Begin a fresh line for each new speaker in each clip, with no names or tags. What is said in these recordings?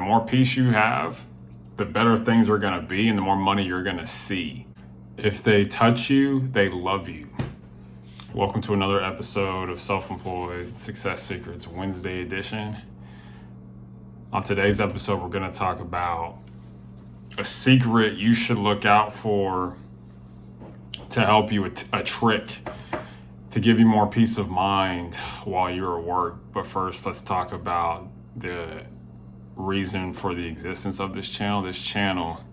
more peace you have, the better things are going to be and the more money you're going to see. If they touch you, they love you. Welcome to another episode of Self-Employed Success Secrets Wednesday edition. On today's episode, we're going to talk about a secret you should look out for to help you, a trick to give you more peace of mind while you're at work. But first, let's talk about the reason for the existence of this channel. This channel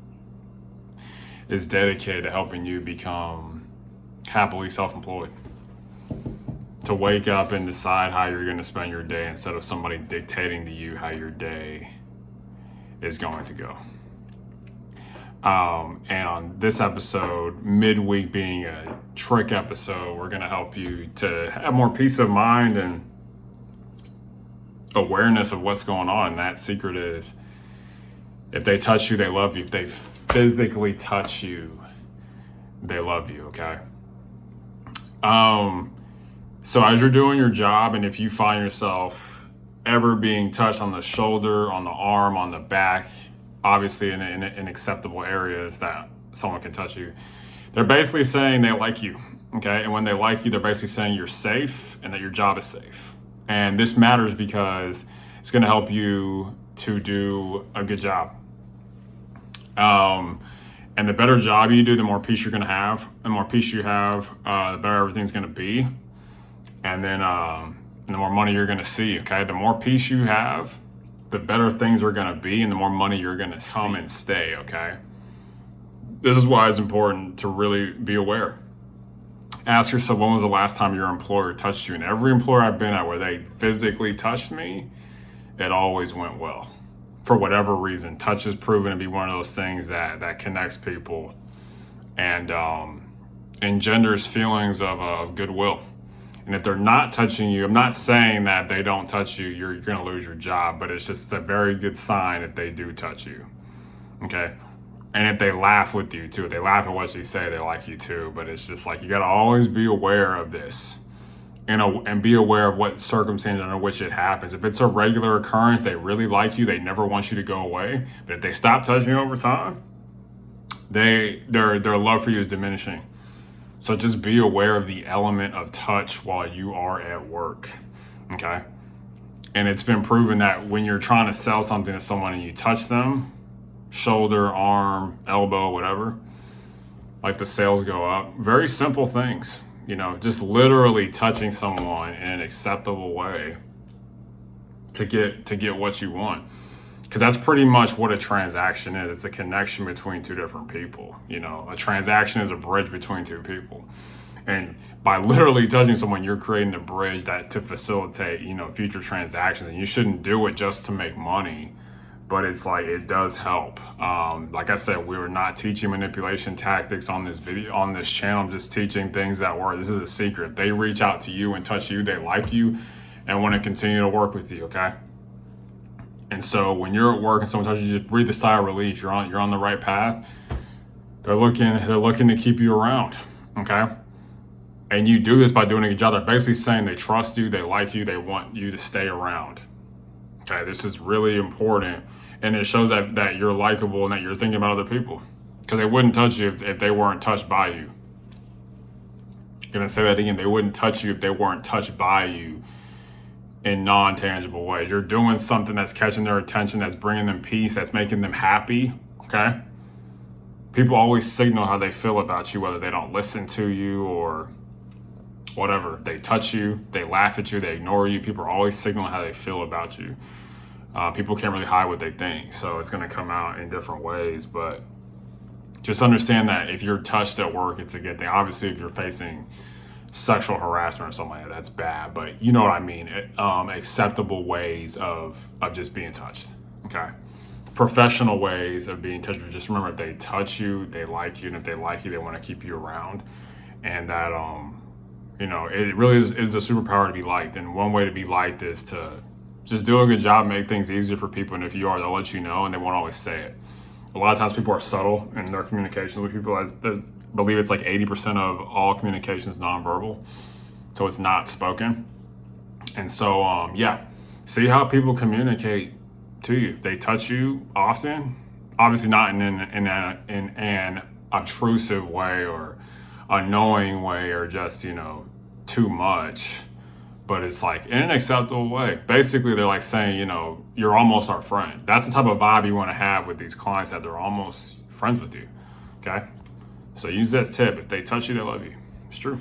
is dedicated to helping you become happily self-employed, to wake up and decide how you're going to spend your day instead of somebody dictating to you how your day is going to go. And on this episode, midweek being a trick episode, we're going to help you to have more peace of mind and awareness of what's going on. And that secret is, if they touch you, they love you. If they physically touch you, they love you, okay? So as you're doing your job, and if you find yourself ever being touched on the shoulder, on the arm, on the back, obviously in acceptable areas that someone can touch you, they're basically saying they like you, okay? And when they like you, they're basically saying you're safe and that your job is safe. And this matters because it's going to help you to do a good job. And the better job you do, the more peace you're going to have. The more peace you have, the better everything's going to be. And then the more money you're going to see, okay? The more peace you have, the better things are going to be, and the more money you're going to come and stay, okay? This is why it's important to really be aware. Ask yourself, when was the last time your employer touched you? And every employer I've been at where they physically touched me, it always went well. For whatever reason, touch is proven to be one of those things that connects people and engenders feelings of goodwill. And if they're not touching you, I'm not saying that they don't touch you, you're going to lose your job, but it's just a very good sign if they do touch you, okay? And if they laugh with you too, if they laugh at what you say, they like you too. But it's just like, you got to always be aware of this and be aware of what circumstance under which it happens. If it's a regular occurrence, they really like you, they never want you to go away. But if they stop touching you over time, their love for you is diminishing. So just be aware of the element of touch while you are at work, okay? And it's been proven that when you're trying to sell something to someone and you touch them, shoulder, arm, elbow, whatever, like the sales go up. Very simple things, just literally touching someone in an acceptable way to get what you want. Because that's pretty much what a transaction is. It's a connection between two different people. A transaction is a bridge between two people. And by literally touching someone, you're creating a bridge to facilitate, future transactions. And you shouldn't do it just to make money, but it's like, it does help. Like I said, we were not teaching manipulation tactics on this video, on this channel. I'm just teaching things that work. This is a secret. If they reach out to you and touch you, they like you and want to continue to work with you, okay? And so when you're at work and someone touches you, just breathe a sigh of relief. You're on the right path. They're looking to keep you around, okay? And you do this by doing a good job. They're basically saying they trust you, they like you, they want you to stay around. Okay, this is really important, and it shows that you're likable and that you're thinking about other people, because they wouldn't touch you if they weren't touched by you. I'm gonna say that again. They wouldn't touch you if they weren't touched by you in non-tangible ways. You're doing something that's catching their attention, that's bringing them peace, that's making them happy, okay? People always signal how they feel about you, whether they don't listen to you or whatever. They touch you, they laugh at you, they ignore you. People are always signaling how they feel about you. People can't really hide what they think, so it's going to come out in different ways. But just understand that if you're touched at work, it's a good thing. Obviously, if you're facing sexual harassment or something like that, that's bad. But you know what I mean. Acceptable ways of just being touched, okay? Professional ways of being touched. Just remember, if they touch you, they like you, and if they like you, they want to keep you around. And that it really is a superpower to be liked. And one way to be liked is to just do a good job, make things easier for people. And if you are, they'll let you know, and they won't always say it. A lot of times people are subtle in their communications with people. I believe it's like 80% of all communication is nonverbal. So it's not spoken. And so, see how people communicate to you. If they touch you often, obviously not in an obtrusive way or annoying way or just, too much, but it's like in an acceptable way. Basically, they're like saying, you're almost our friend. That's the type of vibe you want to have with these clients, that they're almost friends with you. Okay? So use that tip. If they touch you, they love you. It's true.